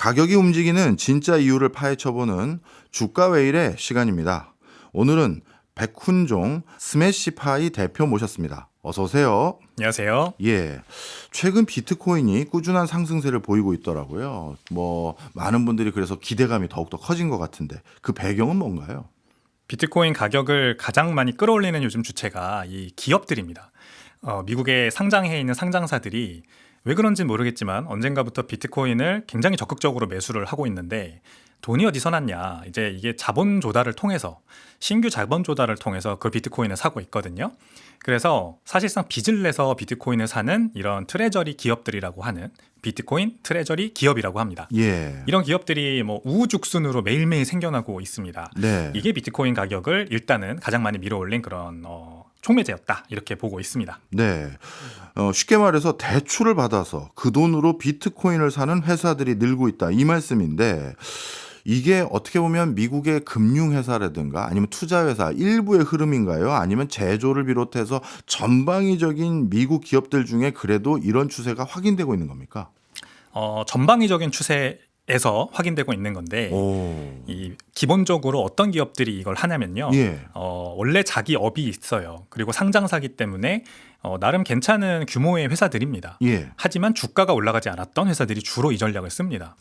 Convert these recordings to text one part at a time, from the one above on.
가격이 움직이는 진짜 이유를 파헤쳐보는 주가 왜 이래 시간입니다. 오늘은 백훈종 스매시파이 대표 모셨습니다. 어서 오세요. 안녕하세요. 예, 최근 비트코인이 꾸준한 상승세를 보이고 있더라고요. 많은 분들이 그래서 기대감이 더욱더 커진 것 같은데 그 배경은 뭔가요? 비트코인 가격을 가장 많이 끌어올리는 요즘 주체가 이 기업들입니다. 미국에 상장해 있는 상장사들이 왜 그런지 모르겠지만 언젠가부터 비트코인을 굉장히 적극적으로 매수를 하고 있는데 돈이 어디서 났냐? 이제 이게 자본 조달을 통해서 신규 자본 조달을 통해서 그 비트코인을 사고 있거든요. 그래서 사실상 빚을 내서 비트코인을 사는 이런 트레저리 기업들이라고 하는 비트코인 트레저리 기업이라고 합니다. 예. 이런 기업들이 우후죽순으로 매일매일 생겨나고 있습니다. 네. 이게 비트코인 가격을 일단은 가장 많이 밀어올린 그런 촉매제였다 이렇게 보고 있습니다. 네. 쉽게 말해서 대출을 받아서 그 돈으로 비트코인을 사는 회사들이 늘고 있다 이 말씀인데 이게 어떻게 보면 미국의 금융회사라든가 아니면 투자회사 일부의 흐름인가요? 아니면 제조를 비롯해서 전방위적인 미국 기업들 중에 그래도 이런 추세가 확인되고 있는 겁니까? 전방위적인 추세에서 확인되고 있는 건데 이 기본적으로 어떤 기업들이 이걸 하냐면요. 예. 원래 자기 업이 있어요. 그리고 상장사기 때문에 나름 괜찮은 규모의 회사들입니다. 예. 하지만 주가가 올라가지 않았던 회사들이 주로 이 전략을 씁니다.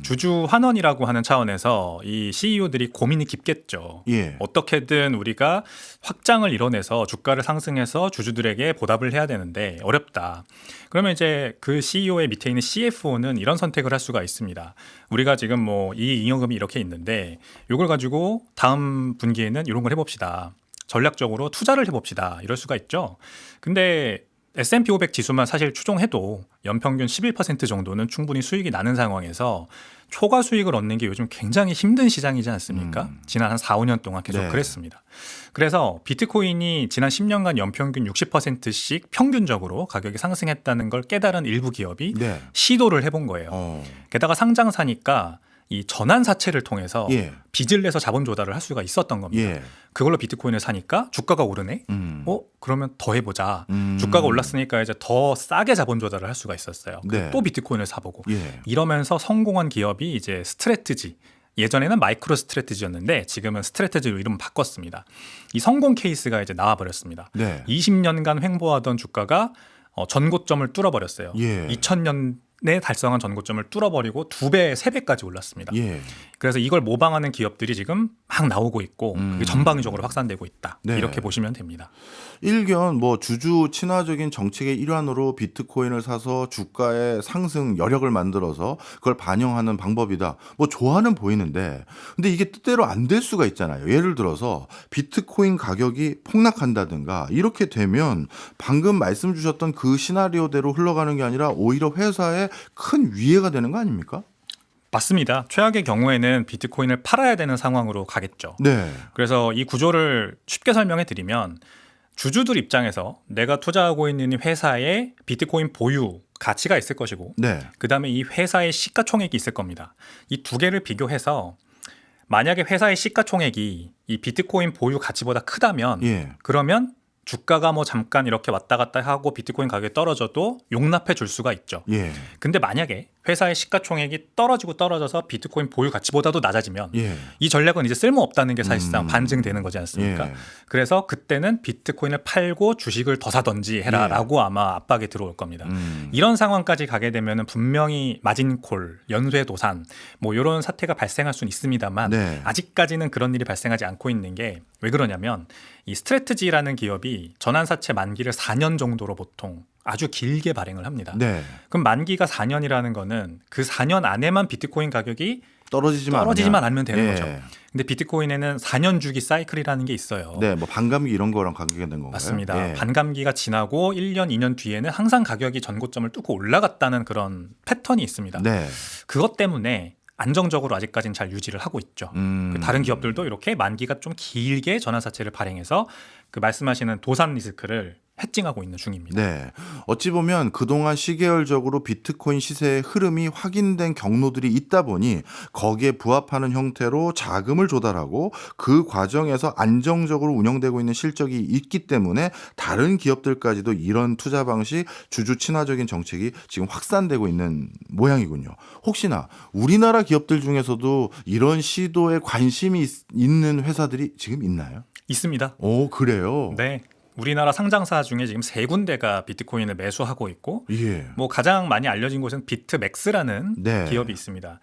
주주 환원이라고 하는 차원에서 이 CEO들이 고민이 깊겠죠. 예. 어떻게든 우리가 확장을 이뤄내서 주가를 상승해서 주주들에게 보답을 해야 되는데 어렵다. 그러면 이제 그 CEO의 밑에 있는 CFO는 이런 선택을 할 수가 있습니다. 우리가 지금 이 잉여금이 이렇게 있는데 이걸 가지고 다음 분기에는 이런 걸 해봅시다. 전략적으로 투자를 해봅시다. 이럴 수가 있죠. 근데 S&P 500 지수만 사실 추종해도 연평균 11% 정도는 충분히 수익이 나는 상황에서 초과 수익을 얻는 게 요즘 굉장히 힘든 시장이지 않습니까? 지난 한 4, 5년 동안 계속 네. 그랬습니다. 그래서 비트코인이 지난 10년간 연평균 60%씩 평균적으로 가격이 상승했다는 걸 깨달은 일부 기업이 네. 시도를 해본 거예요. 게다가 상장사니까 이 전환사채를 통해서 예. 빚을 내서 자본 조달을 할 수가 있었던 겁니다. 예. 그걸로 비트코인을 사니까 주가가 오르네. 그러면 더 해보자. 음. 주가가 올랐으니까 이제 더 싸게 자본 조달을 할 수가 있었어요. 네. 또 비트코인을 사보고 예. 이러면서 성공한 기업이 이제 스트래티지. 예전에는 마이크로 스트래티지였는데 지금은 스트래티지로 이름 바꿨습니다. 이 성공 케이스가 이제 나와버렸습니다. 네. 20년간 횡보하던 주가가 전고점을 뚫어버렸어요. 예. 2000년에 달성한 전고점을 뚫어버리고 2배, 3배까지 올랐습니다. 예. 그래서 이걸 모방하는 기업들이 지금 막 나오고 있고 그게 전방위적으로 확산되고 있다. 네. 이렇게 보시면 됩니다. 일견 주주 친화적인 정책의 일환으로 비트코인을 사서 주가의 상승 여력을 만들어서 그걸 반영하는 방법이다. 좋아는 보이는데 근데 이게 뜻대로 안 될 수가 있잖아요. 예를 들어서 비트코인 가격이 폭락한다든가 이렇게 되면 방금 말씀 주셨던 그 시나리오대로 흘러가는 게 아니라 오히려 회사에 큰 위해가 되는 거 아닙니까? 맞습니다. 최악의 경우에는 비트코인을 팔아야 되는 상황으로 가겠죠. 네. 그래서 이 구조를 쉽게 설명해 드리면 주주들 입장에서 내가 투자하고 있는 회사에 비트코인 보유 가치가 있을 것이고 네. 그다음에 이 회사의 시가총액이 있을 겁니다. 이 두 개를 비교해서 만약에 회사의 시가총액이 이 비트코인 보유 가치보다 크다면 예. 그러면 주가가 잠깐 이렇게 왔다 갔다 하고 비트코인 가격이 떨어져도 용납해 줄 수가 있죠. 예. 근데 만약에 회사의 시가총액이 떨어져서 비트코인 보유 가치보다도 낮아지면 예. 이 전략은 이제 쓸모없다는 게 사실상 반증되는 거지 않습니까? 예. 그래서 그때는 비트코인을 팔고 주식을 더 사든지 해라라고 아마 압박이 들어올 겁니다. 이런 상황까지 가게 되면 분명히 마진콜, 연쇄도산 이런 사태가 발생할 수는 있습니다만 네. 아직까지는 그런 일이 발생하지 않고 있는 게 왜 그러냐면 이 스트래티지라는 기업이 전환사채 만기를 4년 정도로 보통 아주 길게 발행을 합니다. 네. 그럼 만기가 4년이라는 거는 그 4년 안에만 비트코인 가격이 떨어지지만 않으면 되는 예. 거죠. 근데 비트코인에는 4년 주기 사이클이라는 게 있어요. 네, 반감기 이런 거랑 관계가 된 건가요? 맞습니다. 예. 반감기가 지나고 1년, 2년 뒤에는 항상 가격이 전고점을 뚫고 올라갔다는 그런 패턴이 있습니다. 네. 그것 때문에 안정적으로 아직까지는 잘 유지를 하고 있죠. 다른 기업들도 이렇게 만기가 좀 길게 전환사채를 발행해서 그 말씀하시는 도산 리스크를 해칭하고 있는 중입니다. 네. 어찌 보면 그동안 시계열적으로 비트코인 시세의 흐름이 확인된 경로들이 있다 보니 거기에 부합하는 형태로 자금을 조달하고 그 과정에서 안정적으로 운영되고 있는 실적이 있기 때문에 다른 기업들까지도 이런 투자 방식, 주주 친화적인 정책이 지금 확산되고 있는 모양이군요. 혹시나 우리나라 기업들 중에서도 이런 시도에 관심이 있는 회사들이 지금 있나요? 있습니다. 오, 그래요? 네. 우리나라 상장사 중에 지금 3군데가 비트코인을 매수하고 있고 예. 뭐 가장 많이 알려진 곳은 비트맥스라는 네. 기업이 있습니다.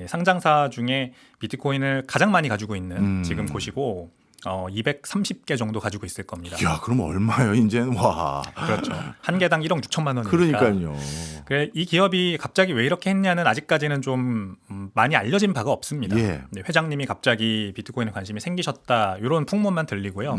상장사 중에 비트코인을 가장 많이 가지고 있는 지금 곳이고 230개 정도 가지고 있을 겁니다. 야, 그럼 얼마요? 이제는 와. 그렇죠. 한 개당 1억 6천만 원이니까. 그러니까요. 그래, 이 기업이 갑자기 왜 이렇게 했냐는 아직까지는 좀 많이 알려진 바가 없습니다. 예. 네, 회장님이 갑자기 비트코인에 관심이 생기셨다 이런 풍문만 들리고요.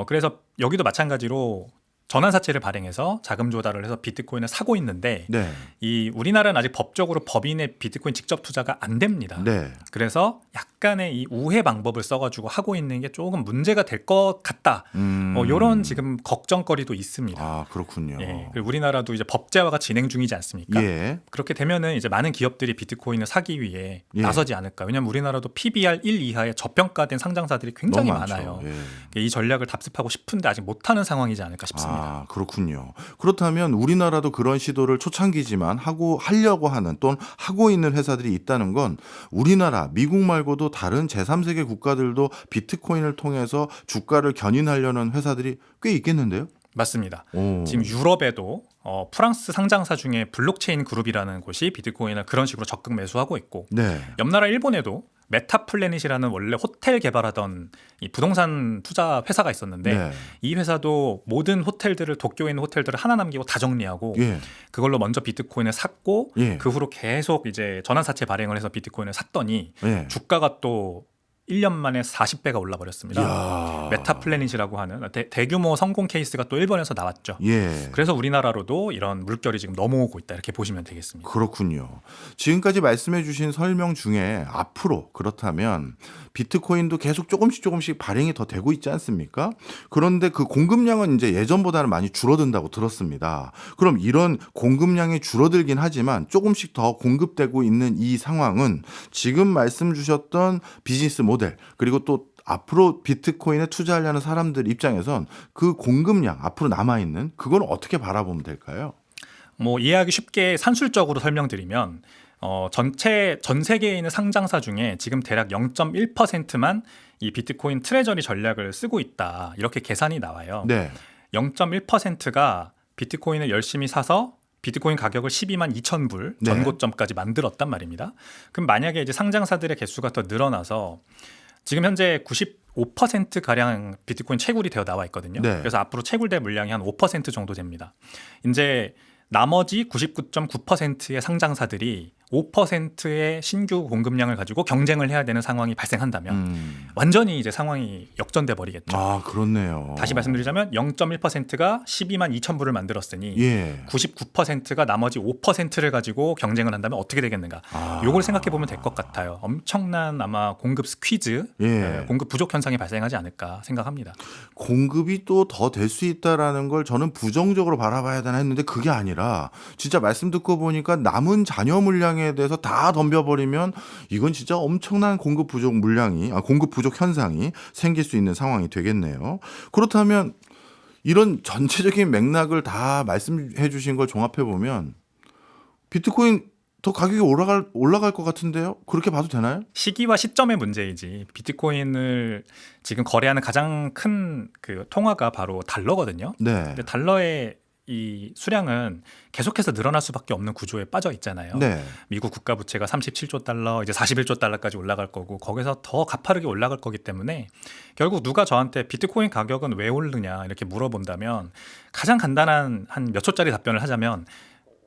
그래서 여기도 마찬가지로 전환사채를 발행해서 자금 조달을 해서 비트코인을 사고 있는데 네. 이 우리나라는 아직 법적으로 법인의 비트코인 직접 투자가 안 됩니다. 네. 그래서 약간의 이 우회 방법을 써가지고 하고 있는 게 조금 문제가 될 것 같다. 이런 지금 걱정거리도 있습니다. 아, 그렇군요. 예, 그리고 우리나라도 이제 법제화가 진행 중이지 않습니까? 예. 그렇게 되면은 이제 많은 기업들이 비트코인을 사기 위해 예. 나서지 않을까. 왜냐하면 우리나라도 PBR 1 이하의 저평가된 상장사들이 굉장히 너무 많죠. 많아요. 예. 이 전략을 답습하고 싶은데 아직 못하는 상황이지 않을까 싶습니다. 아, 그렇군요. 그렇다면 우리나라도 그런 시도를 초창기지만 하려고 하는 또는 하고 있는 회사들이 있다는 건 우리나라, 미국 말고도 다른 제3세계 국가들도 비트코인을 통해서 주가를 견인하려는 회사들이 꽤 있겠는데요? 맞습니다. 오. 지금 유럽에도 프랑스 상장사 중에 블록체인 그룹이라는 곳이 비트코인을 그런 식으로 적극 매수하고 있고 네. 옆 나라 일본에도 메타플래닛이라는 원래 호텔 개발하던 이 부동산 투자 회사가 있었는데 네. 이 회사도 모든 호텔들을 도쿄에 있는 호텔들을 하나 남기고 다 정리하고 예. 그걸로 먼저 비트코인을 샀고 예. 그 후로 계속 이제 전환사채 발행을 해서 비트코인을 샀더니 예. 주가가 또 1년 만에 40배가 올라 버렸습니다. 이야. 메타플래닛이라고 하는 대규모 성공 케이스가 또 일본에서 나왔죠. 예. 그래서 우리나라로도 이런 물결이 지금 넘어오고 있다 이렇게 보시면 되겠습니다. 그렇군요. 지금까지 말씀해 주신 설명 중에 앞으로 그렇다면 비트코인도 계속 조금씩 발행이 더 되고 있지 않습니까? 그런데 그 공급량은 이제 예전보다는 많이 줄어든다고 들었습니다. 그럼 이런 공급량이 줄어들긴 하지만 조금씩 더 공급되고 있는 이 상황은 지금 말씀 주셨던 비즈니스 모델 그리고 또 앞으로 비트코인에 투자하려는 사람들 입장에선 그 공급량 앞으로 남아있는 그건 어떻게 바라보면 될까요? 뭐 이해하기 쉽게 산술적으로 설명드리면 전 세계에 있는 상장사 중에 지금 대략 0.1%만 이 비트코인 트레저리 전략을 쓰고 있다 이렇게 계산이 나와요. 네. 0.1%가 비트코인을 열심히 사서 비트코인 가격을 12만 2천 불 네. 전고점까지 만들었단 말입니다. 그럼 만약에 이제 상장사들의 개수가 더 늘어나서 지금 현재 95% 가량 비트코인 채굴이 되어 나와 있거든요. 네. 그래서 앞으로 채굴될 물량이 한 5% 정도 됩니다. 이제 나머지 99.9%의 상장사들이 5%의 신규 공급량을 가지고 경쟁을 해야 되는 상황이 발생한다면 완전히 이제 상황이 역전돼 버리겠죠. 아, 그렇네요. 다시 말씀드리자면 0.1%가 12만 2천 불을 만들었으니 예. 99%가 나머지 5%를 가지고 경쟁을 한다면 어떻게 되겠는가? 요걸 생각해 보면 될 것 같아요. 엄청난 아마 공급 스퀴즈, 예. 공급 부족 현상이 발생하지 않을까 생각합니다. 공급이 또 더 될 수 있다라는 걸 저는 부정적으로 바라봐야 되나 했는데 그게 아니라 진짜 말씀 듣고 보니까 남은 잔여 물량에 대해서 다 덤벼버리면 이건 진짜 엄청난 공급 부족 현상이 생길 수 있는 상황이 되겠네요. 그렇다면 이런 전체적인 맥락을 다 말씀해 주신 걸 종합해 보면 비트코인 더 가격이 올라갈 것 같은데요? 그렇게 봐도 되나요? 시기와 시점의 문제이지 비트코인을 지금 거래하는 가장 큰 그 통화가 바로 달러거든요. 네. 근데 달러의 이 수량은 계속해서 늘어날 수밖에 없는 구조에 빠져 있잖아요. 네. 미국 국가 부채가 37조 달러, 이제 41조 달러까지 올라갈 거고 거기서 더 가파르게 올라갈 거기 때문에 결국 누가 저한테 비트코인 가격은 왜 오르냐 이렇게 물어본다면 가장 간단한 한 몇 초짜리 답변을 하자면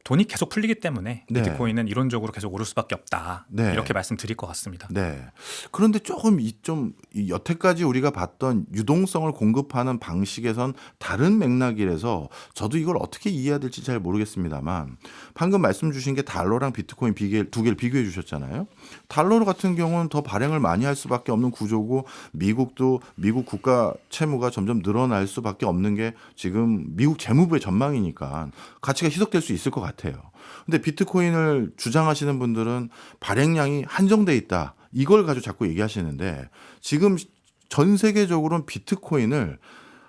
돈이 계속 풀리기 때문에 네. 비트코인은 이론적으로 계속 오를 수밖에 없다. 네. 이렇게 말씀드릴 것 같습니다. 네. 그런데 조금 이 여태까지 우리가 봤던 유동성을 공급하는 방식에선 다른 맥락이라서 저도 이걸 어떻게 이해해야 될지 잘 모르겠습니다만 방금 말씀 주신 게 달러랑 비트코인 두 개를 비교해 주셨잖아요. 달러 같은 경우는 더 발행을 많이 할 수밖에 없는 구조고 미국도 미국 국가 채무가 점점 늘어날 수밖에 없는 게 지금 미국 재무부의 전망이니까 가치가 희석될 수 있을 것 같아요. 근데 비트코인을 주장하시는 분들은 발행량이 한정돼 있다. 이걸 가지고 자꾸 얘기하시는데 지금 전 세계적으로는 비트코인을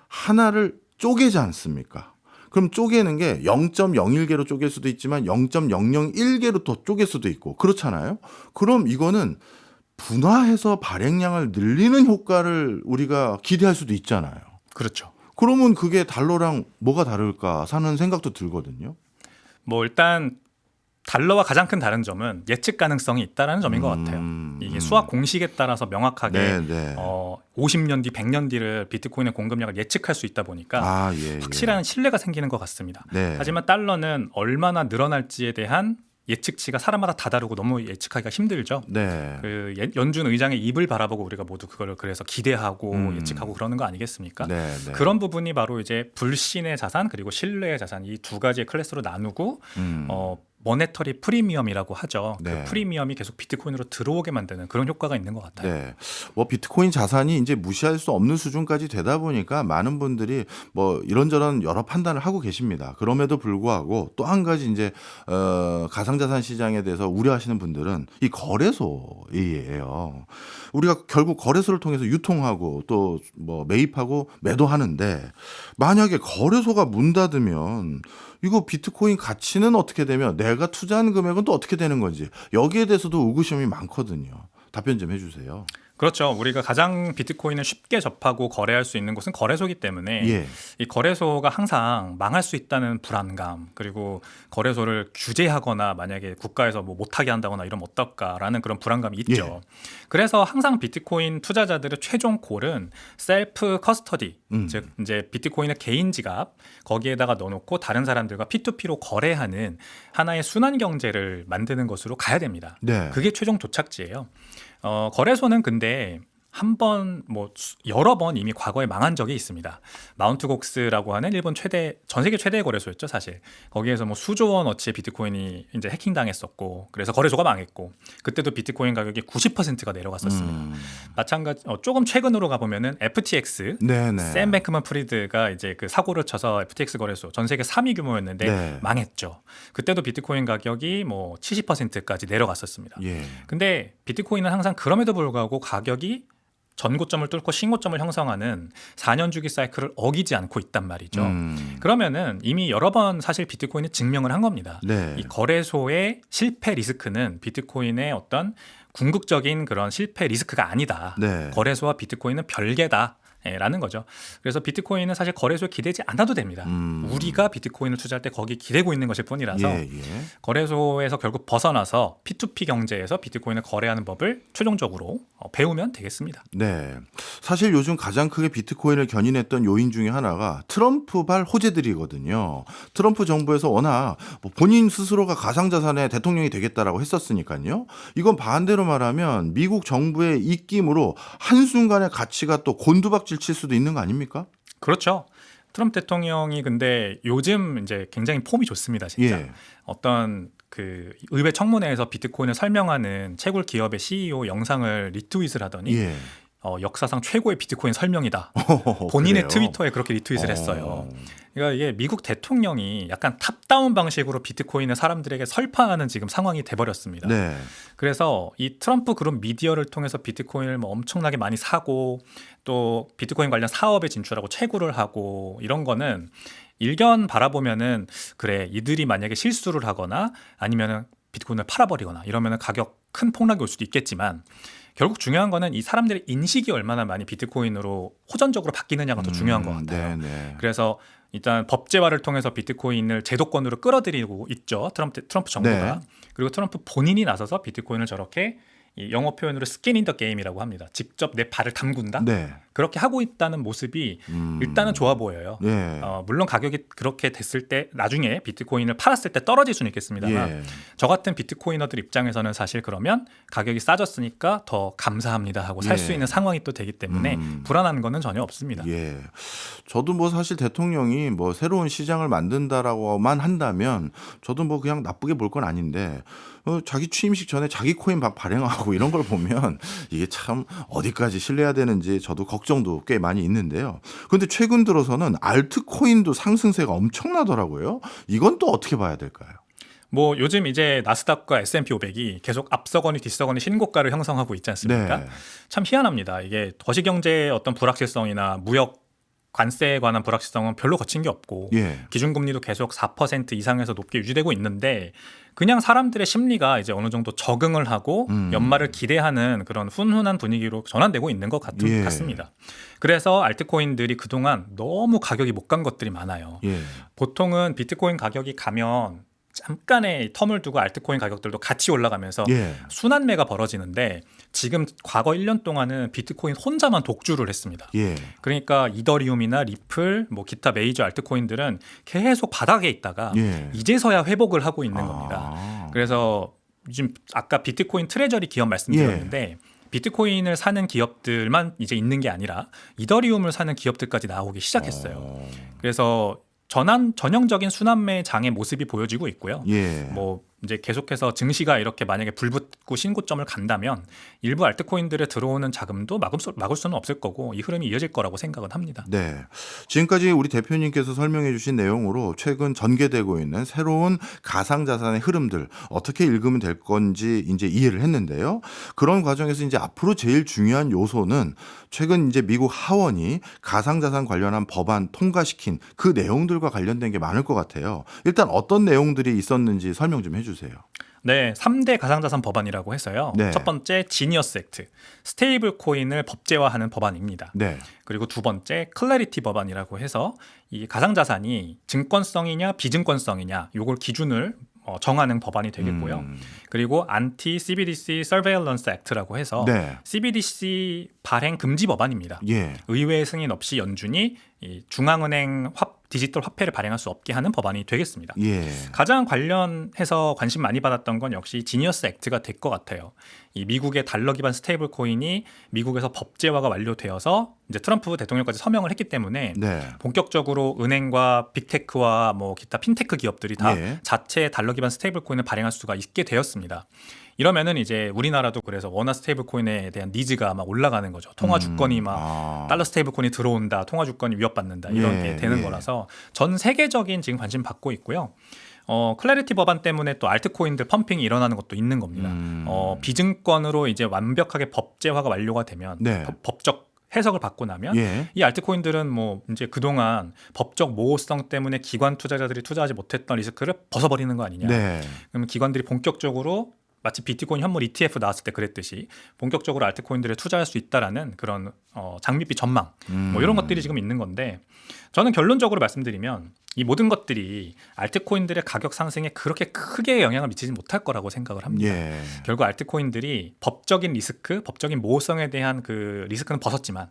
하나를 쪼개지 않습니까? 그럼 쪼개는 게 0.01개로 쪼갤 수도 있지만 0.001개로 더 쪼갤 수도 있고 그렇잖아요. 그럼 이거는 분화해서 발행량을 늘리는 효과를 우리가 기대할 수도 있잖아요. 그렇죠. 그러면 그게 달러랑 뭐가 다를까 사는 생각도 들거든요. 뭐 일단 달러와 가장 큰 다른 점은 예측 가능성이 있다는 점인 것 같아요. 이게 수학 공식에 따라서 명확하게 네, 네. 50년 뒤, 100년 뒤를 비트코인의 공급량을 예측할 수 있다 보니까 예. 확실한 신뢰가 생기는 것 같습니다. 네. 하지만 달러는 얼마나 늘어날지에 대한 예측치가 사람마다 다 다르고 너무 예측하기가 힘들죠. 네. 그 연준 의장의 입을 바라보고 우리가 모두 그걸 그래서 기대하고 예측하고 그러는 거 아니겠습니까? 네, 네. 그런 부분이 바로 이제 불신의 자산 그리고 신뢰의 자산 이 두 가지의 클래스로 나누고 모네터리 프리미엄이라고 하죠. 네. 그 프리미엄이 계속 비트코인으로 들어오게 만드는 그런 효과가 있는 것 같아요. 네. 뭐 비트코인 자산이 이제 무시할 수 없는 수준까지 되다 보니까 많은 분들이 뭐 이런저런 여러 판단을 하고 계십니다. 그럼에도 불구하고 또 한 가지 이제 가상자산 시장에 대해서 우려하시는 분들은 이 거래소이에요. 우리가 결국 거래소를 통해서 유통하고 또 뭐 매입하고 매도하는데 만약에 거래소가 문 닫으면 이거 비트코인 가치는 어떻게 되며 내가 투자한 금액은 또 어떻게 되는 건지 여기에 대해서도 의구심이 많거든요. 답변 좀 해주세요. 그렇죠. 우리가 가장 비트코인을 쉽게 접하고 거래할 수 있는 곳은 거래소이기 때문에 예. 이 거래소가 항상 망할 수 있다는 불안감 그리고 거래소를 규제하거나 만약에 국가에서 뭐 못하게 한다거나 이러면 어떨까라는 그런 불안감이 있죠. 그래서 항상 비트코인 투자자들의 최종 골은 셀프 커스터디 즉 이제 비트코인의 개인 지갑 거기에다가 넣어놓고 다른 사람들과 P2P로 거래하는 하나의 순환 경제를 만드는 것으로 가야 됩니다. 네. 그게 최종 도착지예요. 거래소는 근데 한 번 뭐 여러 번 이미 과거에 망한 적이 있습니다. 마운트 곡스라고 하는 일본 전 세계 최대의 거래소였죠, 사실. 거기에서 뭐 수조 원 어치의 비트코인이 이제 해킹당했었고, 그래서 거래소가 망했고, 그때도 비트코인 가격이 90%가 내려갔었습니다. 마찬가지 조금 최근으로 가보면은 FTX, 네네. 샘 뱅크먼 프리드가 이제 그 사고를 쳐서 FTX 거래소 전 세계 3위 규모였는데 네. 망했죠. 그때도 비트코인 가격이 뭐 70%까지 내려갔었습니다. 예. 근데 비트코인은 항상 그럼에도 불구하고 가격이 전고점을 뚫고 신고점을 형성하는 4년 주기 사이클을 어기지 않고 있단 말이죠. 그러면은 이미 여러 번 사실 비트코인은 증명을 한 겁니다. 네. 이 거래소의 실패 리스크는 비트코인의 어떤 궁극적인 그런 실패 리스크가 아니다. 네. 거래소와 비트코인은 별개다. 라는 거죠. 그래서 비트코인은 사실 거래소에 기대지 않아도 됩니다. 우리가 비트코인을 투자할 때 거기 기대고 있는 것일 뿐이라서 예. 거래소에서 결국 벗어나서 P2P 경제에서 비트코인을 거래하는 법을 최종적으로 배우면 되겠습니다. 네. 사실 요즘 가장 크게 비트코인을 견인했던 요인 중에 하나가 트럼프발 호재들이거든요. 트럼프 정부에서 워낙 뭐 본인 스스로가 가상자산의 대통령이 되겠다라고 했었으니까요. 이건 반대로 말하면 미국 정부의 입김으로 한순간에 가치가 또 곤두박질 칠 수도 있는 거 아닙니까? 그렇죠. 트럼프 대통령이 근데 요즘 이제 굉장히 폼이 좋습니다, 진짜. 예. 어떤 그 의회 청문회에서 비트코인을 설명하는 채굴 기업의 CEO 영상을 리트윗을 하더니 예. 역사상 최고의 비트코인 설명이다. 본인의 그래요? 트위터에 그렇게 리트윗을 했어요. 그러니까 이게 미국 대통령이 약간 탑다운 방식으로 비트코인을 사람들에게 설파하는 지금 상황이 돼버렸습니다. 네. 그래서 이 트럼프 그룹 미디어를 통해서 비트코인을 뭐 엄청나게 많이 사고 또 비트코인 관련 사업에 진출하고 채굴을 하고 이런 거는 일견 바라보면은 그래 이들이 만약에 실수를 하거나 아니면은 비트코인을 팔아버리거나 이러면은 가격 큰 폭락이 올 수도 있겠지만 결국 중요한 거는 이 사람들의 인식이 얼마나 많이 비트코인으로 호전적으로 바뀌느냐가 더 중요한 것 같아요. 네네. 그래서 일단 법제화를 통해서 비트코인을 제도권으로 끌어들이고 있죠. 트럼프 정부가. 네. 그리고 트럼프 본인이 나서서 비트코인을 저렇게 이 영어 표현으로 스킨 인 더 게임이라고 합니다. 직접 내 발을 담근다. 네. 그렇게 하고 있다는 모습이 일단은 좋아 보여요. 예. 물론 가격이 그렇게 됐을 때 나중에 비트코인을 팔았을 때 떨어질 수는 있겠습니다만 예. 저 같은 비트코이너들 입장에서는 사실 그러면 가격이 싸졌으니까 더 감사합니다 하고 살 수 예. 있는 상황이 또 되기 때문에 불안한 거는 전혀 없습니다. 예. 저도 뭐 사실 대통령이 뭐 새로운 시장을 만든다라고만 한다면 저도 뭐 그냥 나쁘게 볼 건 아닌데 자기 취임식 전에 자기 코인 막 발행하고 이런 걸 보면 이게 참 어디까지 신뢰해야 되는지 저도 걱정도 꽤 많이 있는데요. 그런데 최근 들어서는 알트코인도 상승세가 엄청나더라고요. 이건 또 어떻게 봐야 될까요? 뭐 요즘 이제 나스닥과 S&P 500이 계속 앞서거니 뒤서거니 신고가를 형성하고 있지 않습니까? 네. 참 희한합니다. 이게 거시경제의 어떤 불확실성이나 무역 관세에 관한 불확실성은 별로 거친 게 없고 예. 기준금리도 계속 4% 이상에서 높게 유지되고 있는데 그냥 사람들의 심리가 이제 어느 정도 적응을 하고 연말을 기대하는 그런 훈훈한 분위기로 전환되고 있는 것 예. 같습니다. 그래서 알트코인들이 그동안 너무 가격이 못 간 것들이 많아요. 예. 보통은 비트코인 가격이 가면 잠깐의 텀을 두고 알트코인 가격들도 같이 올라가면서 예. 순환매가 벌어지는데 지금 과거 1년 동안은 비트코인 혼자만 독주를 했습니다. 예. 그러니까 이더리움이나 리플, 뭐 기타 메이저 알트코인들은 계속 바닥에 있다가 예. 이제서야 회복을 하고 있는 겁니다. 아. 그래서 지금 아까 비트코인 트레저리 기업 말씀드렸는데 비트코인을 사는 기업들만 이제 있는 게 아니라 이더리움을 사는 기업들까지 나오기 시작했어요. 그래서 전형적인 순환매 장의 모습이 보여지고 있고요. 예. 뭐 이제 계속해서 증시가 이렇게 만약에 불붙고 신고점을 간다면 일부 알트코인들에 들어오는 자금도 막을 수는 없을 거고 이 흐름이 이어질 거라고 생각은 합니다. 네. 지금까지 우리 대표님께서 설명해 주신 내용으로 최근 전개되고 있는 새로운 가상자산의 흐름들 어떻게 읽으면 될 건지 이제 이해를 했는데요. 그런 과정에서 이제 앞으로 제일 중요한 요소는 최근 이제 미국 하원이 가상자산 관련한 법안 통과시킨 그 내용들과 관련된 게 많을 것 같아요. 일단 어떤 내용들이 있었는지 설명 좀 해주세요. 네, 3대 가상자산 법안이라고 해서요. 네. 첫 번째 지니어스 액트, 스테이블 코인을 법제화하는 법안입니다. 네. 그리고 두 번째 클래리티 법안이라고 해서 이 가상자산이 증권성이냐 비증권성이냐 요걸 기준을 정하는 법안이 되겠고요. 그리고 안티 CBDC 서베일런스 액트라고 해서 네. CBDC 발행 금지 법안입니다. 예. 의회 승인 없이 연준이 이 중앙은행 디지털 화폐를 발행할 수 없게 하는 법안이 되겠습니다. 예. 가장 관련해서 관심 많이 받았던 건 역시 지니어스 액트가 될 것 같아요. 이 미국의 달러 기반 스테이블 코인이 미국에서 법제화가 완료되어서 이제 트럼프 대통령까지 서명을 했기 때문에 네. 본격적으로 은행과 빅테크와 뭐 기타 핀테크 기업들이 다 예. 자체 달러 기반 스테이블 코인을 발행할 수가 있게 되었습니다. 이러면은 이제 우리나라도 그래서 원화 스테이블 코인에 대한 니즈가 막 올라가는 거죠. 통화 주권이 막 달러 스테이블 코인이 들어온다, 통화 주권이 위협받는다 이런 예, 게 되는 예. 거라서 전 세계적인 지금 관심 받고 있고요. 클래리티 법안 때문에 또 알트코인들 펌핑이 일어나는 것도 있는 겁니다. 비증권으로 이제 완벽하게 법제화가 완료가 되면 네. 법적 해석을 받고 나면 예. 이 알트코인들은 뭐 이제 그동안 법적 모호성 때문에 기관 투자자들이 투자하지 못했던 리스크를 벗어버리는 거 아니냐. 네. 그러면 기관들이 본격적으로 마치 비트코인 현물 ETF 나왔을 때 그랬듯이 본격적으로 알트코인들에 투자할 수 있다라는 그런 장밋빛 전망 뭐 이런 것들이 지금 있는 건데 저는 결론적으로 말씀드리면 이 모든 것들이 알트코인들의 가격 상승에 그렇게 크게 영향을 미치지 못할 거라고 생각을 합니다. 예. 결국 알트코인들이 법적인 리스크, 법적인 모호성에 대한 그 리스크는 벗었지만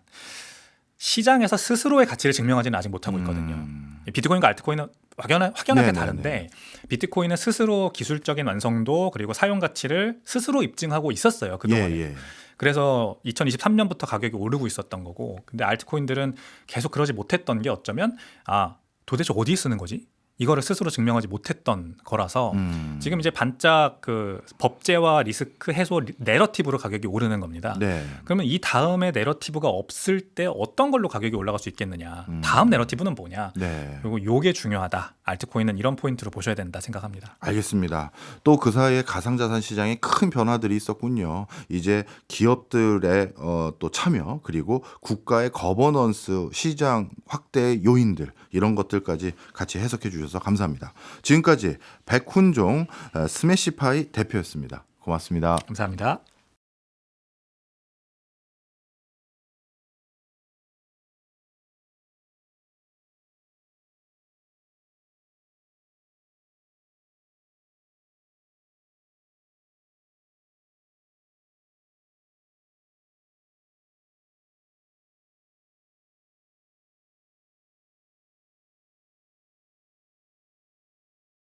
시장에서 스스로의 가치를 증명하지는 아직 못하고 있거든요. 비트코인과 알트코인은 확연하게 네네네. 다른데 비트코인은 스스로 기술적인 완성도 그리고 사용 가치를 스스로 입증하고 있었어요. 그동안에. 예. 예. 그래서 2023년부터 가격이 오르고 있었던 거고 근데 알트코인들은 계속 그러지 못했던 게 어쩌면 도대체 어디에 쓰는 거지? 이거를 스스로 증명하지 못했던 거라서 지금 이제 반짝 그 법제화 리스크 해소 내러티브로 가격이 오르는 겁니다. 네. 그러면 이 다음에 내러티브가 없을 때 어떤 걸로 가격이 올라갈 수 있겠느냐. 다음 내러티브는 뭐냐. 네. 그리고 요게 중요하다. 알트코인은 이런 포인트로 보셔야 된다 생각합니다. 알겠습니다. 또 그 사이에 가상자산 시장에 큰 변화들이 있었군요. 이제 기업들의 또 참여 그리고 국가의 거버넌스 시장 확대의 요인들 이런 것들까지 같이 해석해 주셔서 감사합니다. 지금까지 백훈종 스매시파이 대표였습니다. 고맙습니다. 감사합니다.